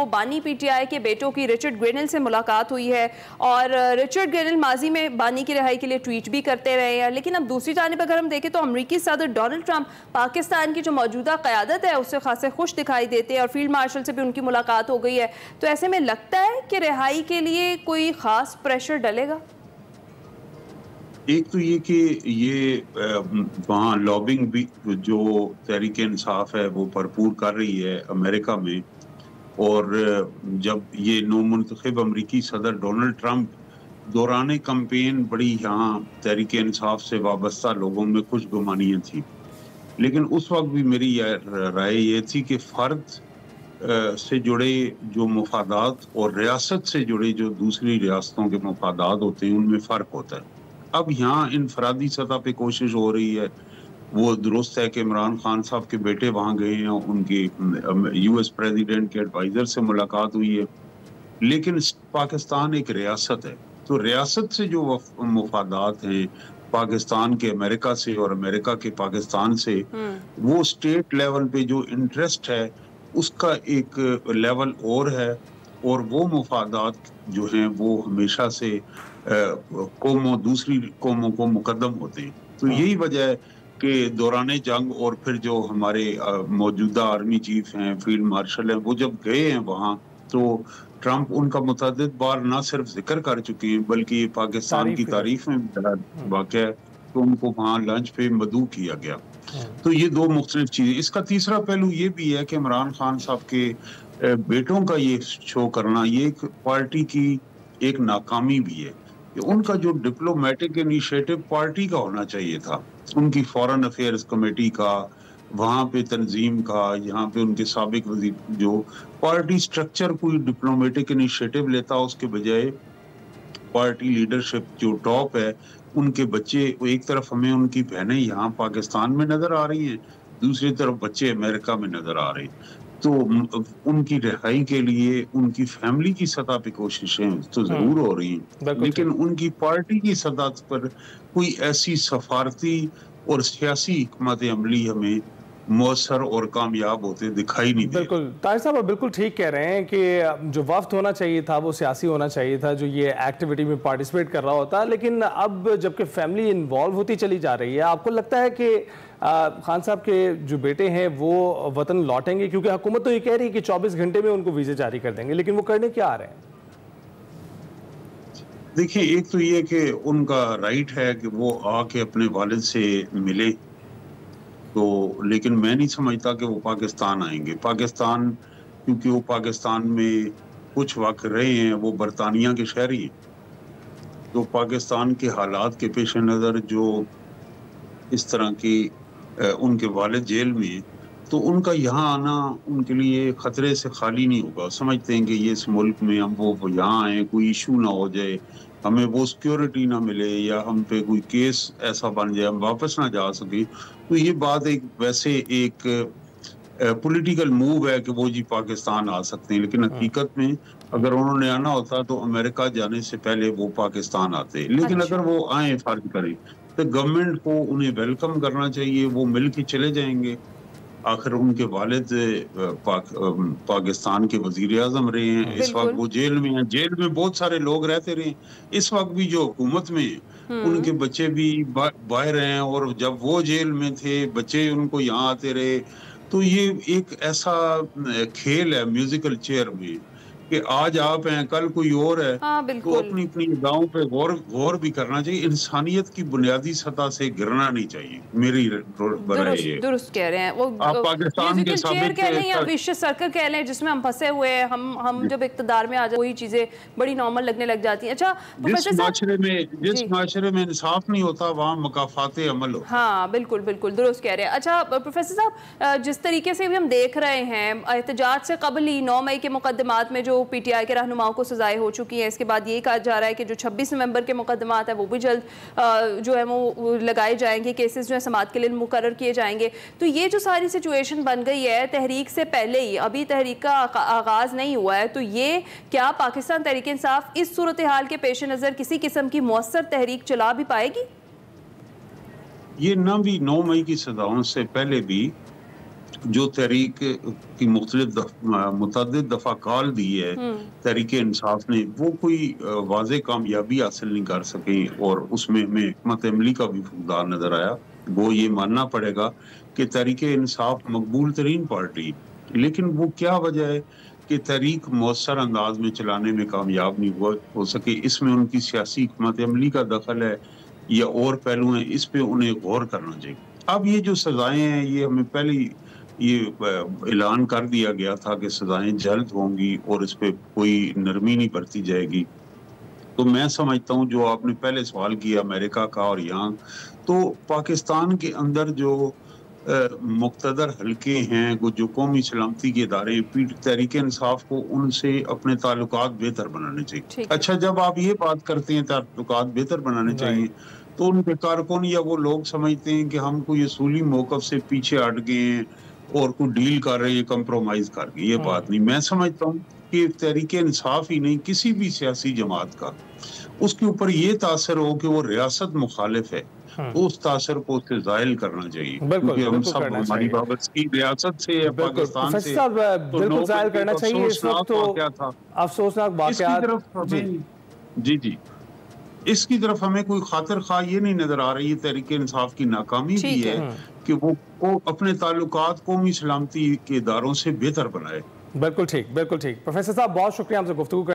तो बानी पीटीआई के बेटों की रिचर्ड ग्रेनल से मुलाकात हुई है और रिचर्ड ग्रेनल माजी में बानी की रिहाई के लिए ट्वीट भी करते रहे हैं। लेकिन अब दूसरी जानिब अगर हम देखें तो अमरीकी सदर डोनाल्ड ट्रंप पाकिस्तान की जो मौजूदा क़यादत है उससे खासे खुश दिखाई देते हैं और फील्ड मार्शल से भी उनकी मुलाकात हो गई है। तो ऐसे में लगता है कि रिहाई के लिए कोई ख़ास प्रेशर डलेगा? एक तो ये कि ये वहाँ लॉबिंग भी जो तहरीक इंसाफ है वो भरपूर कर रही है अमेरिका में, और जब ये नौमुंतखब अमरीकी सदर डोनाल्ड ट्रंप दौरान कैंपेन बड़ी यहाँ तहरीक इंसाफ से वाबस्ता लोगों में खुशगुमानियाँ थी, लेकिन उस वक्त भी मेरी राय ये थी कि फ़र्द से जुड़े जो मफादात और रियासत से जुड़े जो दूसरी रियासतों के मफादात होते हैं उनमें फ़र्क होता है। अब यहाँ इनफरादी सतह पे कोशिश हो रही है, वो दुरुस्त है कि इमरान खान साहब के बेटे वहाँ गए हैं, उनके यूएस प्रेसिडेंट के एडवाइजर से मुलाकात हुई है, लेकिन पाकिस्तान एक रियासत है, तो रियासत से जो मफादात हैं पाकिस्तान के अमेरिका से और अमेरिका के पाकिस्तान से, वो स्टेट लेवल पे जो इंटरेस्ट है उसका एक लेवल और है, और वो मफादात जो हैं वो हमेशा से दूसरी कौमों को मुकद्दम होते हैं। तो यही वजह है कि दौरान जंग और फिर जो हमारे मौजूदा आर्मी चीफ हैं, फील्ड मार्शल हैं, वो जब गए हैं वहाँ तो ट्रंप उनका मुतअद्दिद बार ना सिर्फ जिक्र कर चुके हैं बल्कि पाकिस्तान की तारीफ में वाक़या है, तो उनको वहाँ लंच पे मदऊ किया गया। तो ये दो मुख्तलिफ चीजें। इसका तीसरा पहलू ये भी है कि इमरान खान साहब के बेटों का ये शो करना, ये एक पार्टी की एक नाकामी भी है। उनका जो डिप्लोमेटिक इनिशिएटिव पार्टी का होना चाहिए था, उनकी फॉरेन अफेयर्स कमेटी का, वहाँ पे तंजीम का, यहाँ पे उनके साबिक वजीर, जो पार्टी स्ट्रक्चर कोई डिप्लोमेटिक इनिशिएटिव लेता, उसके बजाय पार्टी लीडरशिप जो टॉप है उनके बच्चे, एक तरफ हमें उनकी बहनें यहाँ पाकिस्तान में नजर आ रही हैं, दूसरी तरफ बच्चे अमेरिका में नजर आ रहे हैं, तो उनकी रिहाई के लिए उनकी फैमिली की सतह पे कोशिशें तो जरूर हो रही हैं, लेकिन उनकी पार्टी की सतह पर कोई ऐसी सफारती और सियासी हिकमत अमली हमें मौसर और कामयाब होते दिखाई नहीं दे। बिल्कुल ताहिर साहब, आप बिल्कुल ठीक कह रहे हैं कि जो वफ्द होना चाहिए था वो सियासी होना चाहिए था, जो ये एक्टिविटी में पार्टिसिपेट कर रहा होता, लेकिन अब जबकि फैमिली इन्वॉल्व होती चली जा रही है, आपको लगता है कि खान साहब के जो बेटे हैं वो वतन लौटेंगे? क्योंकि हुकूमत तो ये कह रही है कि 24 घंटे में उनको वीज़े जारी कर देंगे, लेकिन वो करने क्या आ रहे हैं? देखिए, एक तो ये कि उनका राइट है कि वो आके अपने वालिद से मिले, तो लेकिन मैं नहीं समझता कि वो पाकिस्तान आएंगे। पाकिस्तान, क्योंकि वो पाकिस्तान में कुछ वक्त रहे हैं, वो बरतानिया के शहरी हैं, तो पाकिस्तान के हालात के पेश नज़र जो इस तरह की उनके वालिद जेल में, तो उनका यहाँ आना उनके लिए ख़तरे से खाली नहीं होगा। समझते हैं कि ये इस मुल्क में हम वो यहाँ आए, कोई इशू ना हो जाए, हमें वो सिक्योरिटी ना मिले, या हम पे कोई केस ऐसा बन जाए हम वापस ना जा सके। तो ये बात एक वैसे एक पॉलिटिकल मूव है कि वो जी पाकिस्तान आ सकते हैं, लेकिन हकीकत में अगर उन्होंने आना होता तो अमेरिका जाने से पहले वो पाकिस्तान आते। लेकिन अगर वो आए, फर्ज करें, तो गवर्नमेंट को उन्हें वेलकम करना चाहिए, वो मिल के चले जाएंगे। आखिर उनके वालिद पाकिस्तान के वजीर आजम रहे हैं, इस वक्त वो जेल में हैं, जेल में बहुत सारे लोग रहते रहे, इस वक्त भी जो हुकूमत में उनके बच्चे भी बाहर हैं, और जब वो जेल में थे बच्चे उनको यहाँ आते रहे। तो ये एक ऐसा खेल है म्यूजिकल चेयर में कि आज आप हैं कल कोई और है, तो अपनी अपनी गाँव पे गौर भी करना चाहिए। इंसानियत की बुनियादी सतह से गिरना नहीं चाहिए, मेरी दुरुस्त कह रहे हैं। वो आप पाकिस्तान के साबिक कह लें या विशेष सर्कल कह लें जिसमें हम फंसे हुए हैं, हम जब इक़्तिदार में आ जाए वही चीजें बड़ी नॉर्मल लगने लग जाती हैं। अच्छा, जिस माशरे में इंसाफ नहीं होता वहाँ मकाफाते अमल होता। हाँ बिल्कुल बिल्कुल दुरुस्त कह रहे हैं। अच्छा प्रोफेसर साहब, जिस तरीके से भी हम देख रहे हैं एहतजाज से कबल ही 9 मई के मुकदमात में जो पीटीआई के रहनुमाओं को सजाएं हो चुकी हैं, इसके बाद ये कहा जा रहा है कि जो 26 नवंबर के मुकदमात है वो भी जल्द जो है वो लगाए जाएंगे, केसेस जो है समाअत के लिए मुकर्रर किए जाएंगे। तो ये जो सारी सिचुएशन बन गई है तहरीक से पहले ही, अभी तहरीक का आगाज नहीं हुआ है, तो ये क्या पाकिस्तान तहरीक इंसाफ इस सूरत हाल के पेश नज़र किसी किस्म की मौसर तहरीक चला भी पाएगी? ये ना भी 9 मई की सदाओं से पहले भी जो तहरीक की मुतअद्दिद दफ़ा कॉल दी है तहरीक इंसाफ ने, वो कोई वाज़े कामयाबी हासिल नहीं कर सके और उसमें हमें हिकमत अमली का भी फुकदार नजर आया। वो ये मानना पड़ेगा कि तहरीक इंसाफ मकबूल तरीन पार्टी, लेकिन वो क्या वजह है कि तहरीक मौसर अंदाज में चलाने में कामयाब नहीं हो सके। इसमें उनकी सियासी हिकमत अमली का दखल है या और पहलू हैं, इस पे उन्हें गौर करना चाहिए। अब ये जो सजाएं हैं, ये हमें पहले ये ऐलान कर दिया गया था कि सजाएं जल्द होंगी और इस पे कोई नरमी नहीं बरती जाएगी। तो मैं समझता हूँ जो आपने पहले सवाल किया अमेरिका का और यहाँ, तो पाकिस्तान के अंदर जो मुक़्तदर हल्के हैं, जो कौमी सलामती के इदारे, तहरीक इंसाफ को उनसे अपने ताल्लुकात बेहतर बनाने चाहिए। अच्छा, जब आप ये बात करते हैं ताल्लुकात बेहतर बनाने चाहिए, तो उनके कारकुन या वो लोग समझते हैं कि हम कोई असूली मौक़िफ़ से पीछे हट गए हैं और कोई डील कर रहे हैं, कंप्रोमाइज कर गए। ये बात नहीं। मैं समझता हूँ कि तहरीक इंसाफ ही नहीं, किसी भी सियासी जमात का उसके ऊपर ये तासर हो कि वो रियासत मुखालिफ है, तो उस तासर को उससे ज़ाइल करना चाहिए, क्योंकि हम सब हमारी वाबस्तगी रियासत से या पाकिस्तान से, बिल्कुल ज़ाइल करना चाहिए। इस वक्त तो क्या था अफसोसनाक वाक़यात। जी, इसकी तरफ हमें कोई खातिर खा ये नहीं नजर आ रही है। तहरीक इंसाफ की नाकामी भी है कि वो अपने ताल्लुकात कौमी सलामती के इदारों से बेहतर बनाए। बिल्कुल ठीक, बिल्कुल ठीक। प्रोफेसर साहब, बहुत शुक्रिया हमसे गुफ्तगू